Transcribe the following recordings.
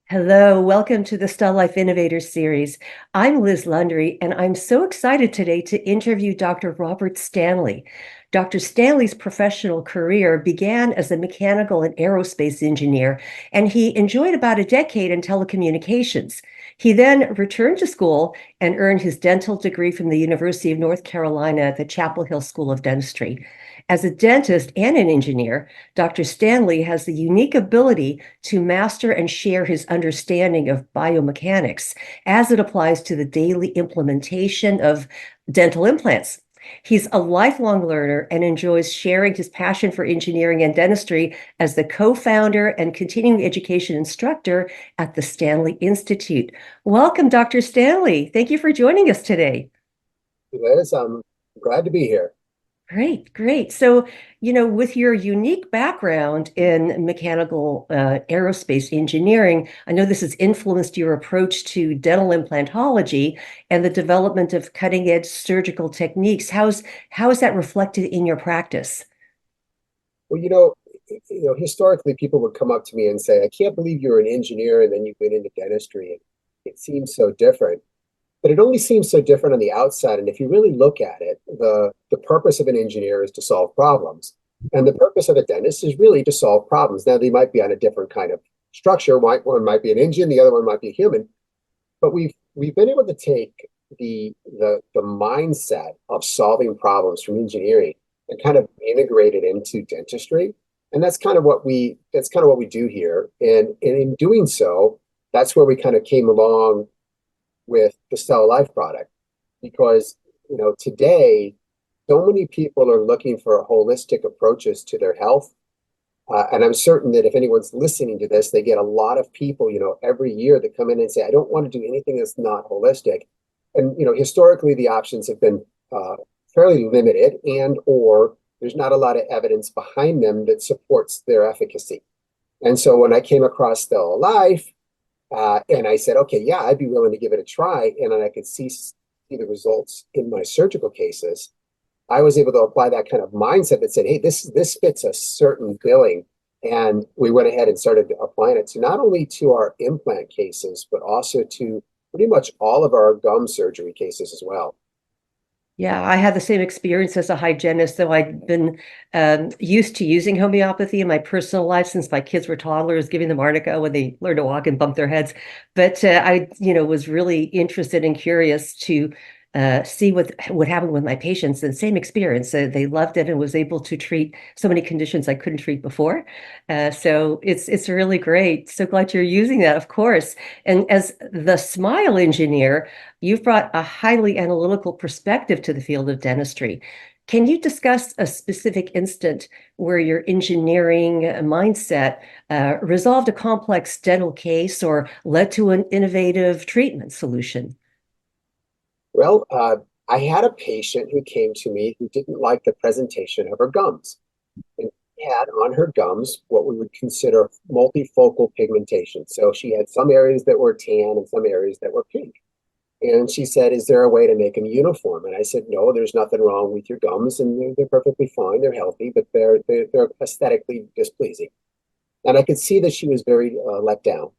Hello, welcome to the StellaLife Innovator series. I'm Liz Lundry, and I'm so excited today to interview Dr. Robert Stanley. Dr. Stanley's professional career began as a mechanical and aerospace engineer, and he enjoyed about a decade in telecommunications. He then returned to school and earned his dental degree from the University of North Carolina at the Chapel Hill School of Dentistry. As a dentist and an engineer, Dr. Stanley has the unique ability to master and share his understanding of biomechanics as it applies to the daily implementation of dental implants. He's a lifelong learner and enjoys sharing his passion for engineering and dentistry as the co-founder and continuing education instructor at the Stanley Institute. Welcome, Dr. Stanley. Thank you for joining us today. Liz, I'm glad to be here. Great, great. So, with your unique background in mechanical aerospace engineering, I know this has influenced your approach to dental implantology and the development of cutting-edge surgical techniques. How is that reflected in your practice? Well, historically, people would come up to me and say, "I can't believe you're an engineer and then you went into dentistry. And it seems so different." But it only seems so different on the outside. And if you really look at it, the purpose of an engineer is to solve problems, and the purpose of a dentist is really to solve problems. Now, they might be on a different kind of structure. One might be an engine, the other one might be a human. But we've been able to take the mindset of solving problems from engineering and kind of integrate it into dentistry. And that's kind of what we do here. And in doing so, that's where we kind of came along with the StellaLife product. Because today so many people are looking for holistic approaches to their health. And I'm certain that if anyone's listening to this, they get a lot of people, every year that come in and say, "I don't want to do anything that's not holistic." And, historically, the options have been fairly limited, and or there's not a lot of evidence behind them that supports their efficacy. And so when I came across StellaLife, and I said, "Okay, yeah, I'd be willing to give it a try," and then I could see the results in my surgical cases, I was able to apply that kind of mindset that said, "Hey, this fits a certain billing." And we went ahead and started applying it to not only to our implant cases, but also to pretty much all of our gum surgery cases as well. Yeah, I had the same experience as a hygienist, though I'd been used to using homeopathy in my personal life since my kids were toddlers, giving them arnica when they learn to walk and bump their heads. But I was really interested and curious to see what happened with my patients. And same experience, they loved it and was able to treat so many conditions I couldn't treat before. So it's really great. So glad you're using that, of course. And as the smile engineer, you've brought a highly analytical perspective to the field of dentistry. Can you discuss a specific instant where your engineering mindset resolved a complex dental case or led to an innovative treatment solution? Well, I had a patient who came to me who didn't like the presentation of her gums. And she had on her gums what we would consider multifocal pigmentation. So she had some areas that were tan and some areas that were pink. And she said, "Is there a way to make them uniform?" And I said, "No, there's nothing wrong with your gums, and they're perfectly fine. They're healthy, but they're aesthetically displeasing." And I could see that she was very let down.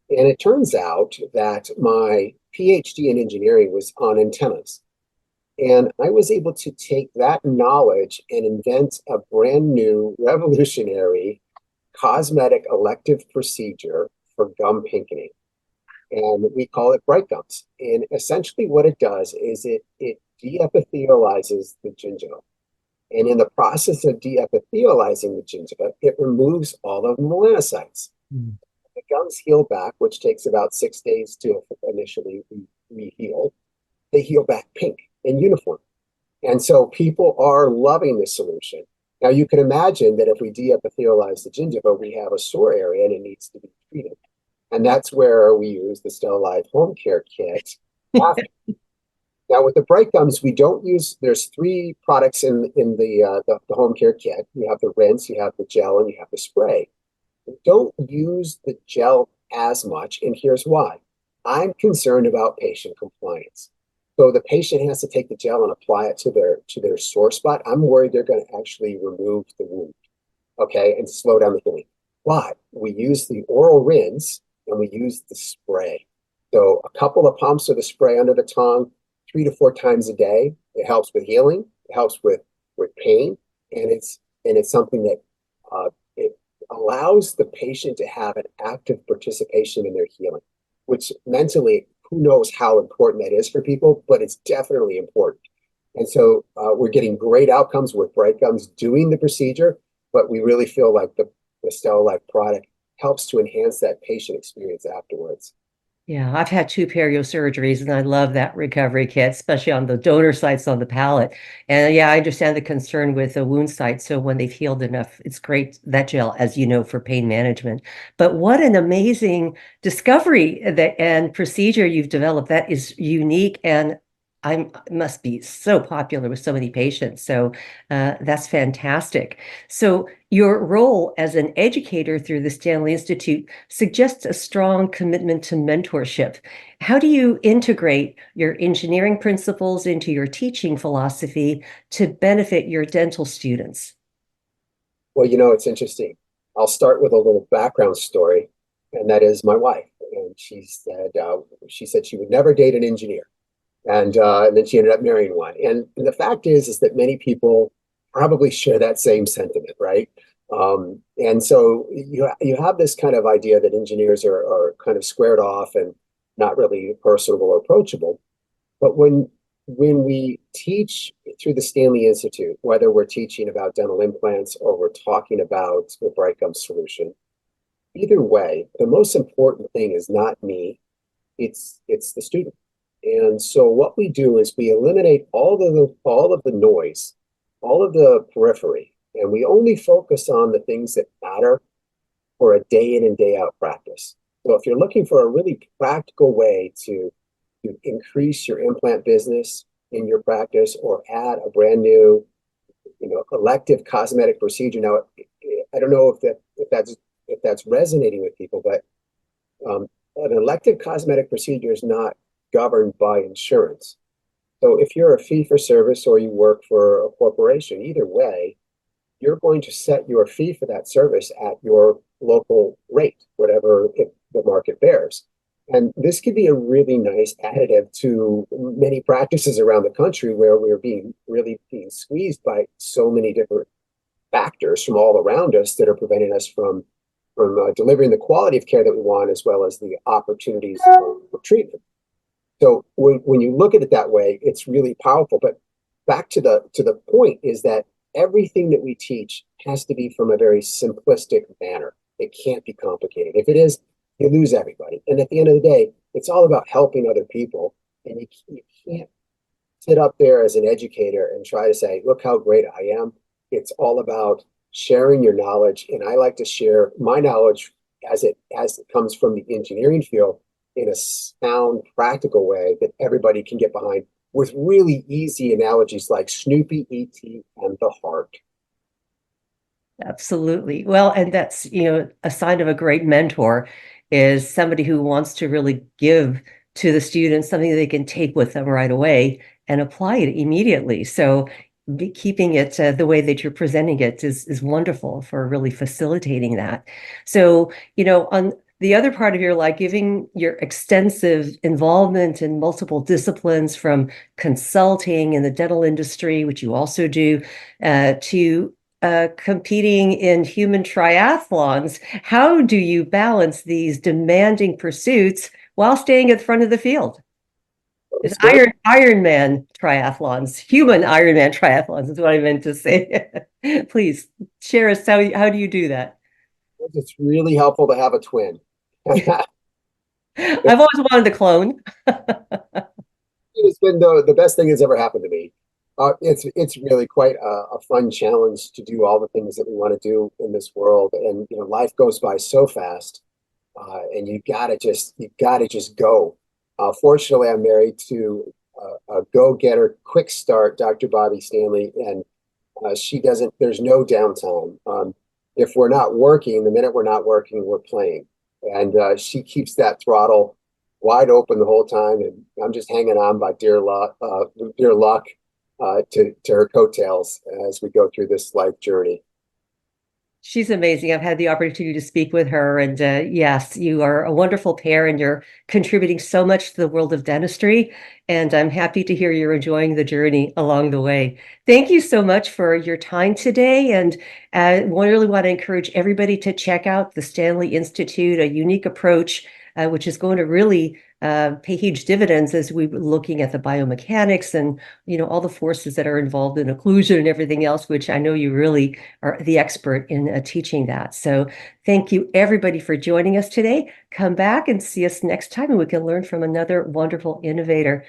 And it turns out that my PhD in engineering was on antennas. And I was able to take that knowledge and invent a brand new revolutionary cosmetic elective procedure for gum pinkening. And we call it bright gums. And essentially what it does is it deepithelializes the gingiva. And in the process of deepithelializing the gingiva, it removes all of the melanocytes. Mm. The gums heal back, which takes about 6 days to initially re-heal. They heal back pink and uniform. And so people are loving this solution. Now you can imagine that if we deepithelialize the gingiva, we have a sore area and it needs to be treated. And that's where we use the StellaLife home care kit after. Now with the bright gums, we don't use, there's three products in the home care kit. You have the rinse, you have the gel, and you have the spray. We don't use the gel as much, and here's why. I'm concerned about patient compliance. So the patient has to take the gel and apply it to their sore spot. I'm worried they're going to actually remove the wound, okay, and slow down the healing. But we use the oral rinse and we use the spray. So a couple of pumps of the spray under the tongue, 3 to 4 times a day. It helps with healing. It helps with pain, and it's something that it allows the patient to have an active participation in their healing, which mentally, who knows how important that is for people, but it's definitely important. And so we're getting great outcomes with bright gums doing the procedure, but we really feel like the StellaLife product helps to enhance that patient experience afterwards. Yeah, I've had two perio surgeries and I love that recovery kit, especially on the donor sites on the palate. And yeah, I understand the concern with the wound site. So when they've healed enough, it's great, that gel, as you know, for pain management. But what an amazing discovery that and procedure you've developed. That is unique and I must be so popular with so many patients. So that's fantastic. So your role as an educator through the Stanley Institute suggests a strong commitment to mentorship. How do you integrate your engineering principles into your teaching philosophy to benefit your dental students? Well, it's interesting. I'll start with a little background story, and that is my wife. And she said she would never date an engineer, and then she ended up marrying one. And the fact is that many people probably share that same sentiment, right? And so you have this kind of idea that engineers are kind of squared off and not really personable or approachable. But when we teach through the Stanley Institute, whether we're teaching about dental implants or we're talking about the bright gum solution, either way, the most important thing is not me, it's the student. And so what we do is we eliminate all of the noise, all of the periphery, and we only focus on the things that matter for a day in and day out practice. So if you're looking for a really practical way to increase your implant business in your practice or add a brand new, elective cosmetic procedure. Now, I don't know if that's resonating with people, but an elective cosmetic procedure is not governed by insurance. So if you're a fee for service or you work for a corporation, either way, you're going to set your fee for that service at your local rate, whatever the market bears. And this could be a really nice additive to many practices around the country where we're really being squeezed by so many different factors from all around us that are preventing us from delivering the quality of care that we want, as well as the opportunities for treatment. So when you look at it that way, it's really powerful. But back to the point is that everything that we teach has to be from a very simplistic manner. It can't be complicated. If it is, you lose everybody. And at the end of the day, it's all about helping other people. And you can't sit up there as an educator and try to say, look how great I am. It's all about sharing your knowledge. And I like to share my knowledge as it comes from the engineering field in a sound, practical way that everybody can get behind with really easy analogies like Snoopy, E.T., and the heart. Absolutely. Well, and that's, a sign of a great mentor is somebody who wants to really give to the students something they can take with them right away and apply it immediately. So keeping it the way that you're presenting it is wonderful for really facilitating that. So, on the other part of your life, giving your extensive involvement in multiple disciplines from consulting in the dental industry, which you also do, to competing in human triathlons. How do you balance these demanding pursuits while staying at the front of the field? It's It's good. Ironman triathlons, human Ironman triathlons is what I meant to say. Please share us how do you do that? It's really helpful to have a twin. I've always wanted a clone. It's been the best thing that's ever happened to me. It's really quite a fun challenge to do all the things that we want to do in this world, and life goes by so fast, and you gotta just go. Fortunately, I'm married to a go-getter, quick start, Dr. Bobby Stanley, and she doesn't. There's no downtime. If we're not working, the minute we're not working, we're playing, and she keeps that throttle wide open the whole time, and I'm just hanging on by dear luck, to her coattails as we go through this life journey. She's amazing. I've had the opportunity to speak with her, and yes, you are a wonderful pair, and you're contributing so much to the world of dentistry. And I'm happy to hear you're enjoying the journey along the way. Thank you so much for your time today, and really want to encourage everybody to check out the Stanley Institute, a unique approach, which is going to really pay huge dividends as we're looking at the biomechanics and all the forces that are involved in occlusion and everything else, which I know you really are the expert in teaching that. So thank you everybody for joining us today. Come back and see us next time and we can learn from another wonderful innovator.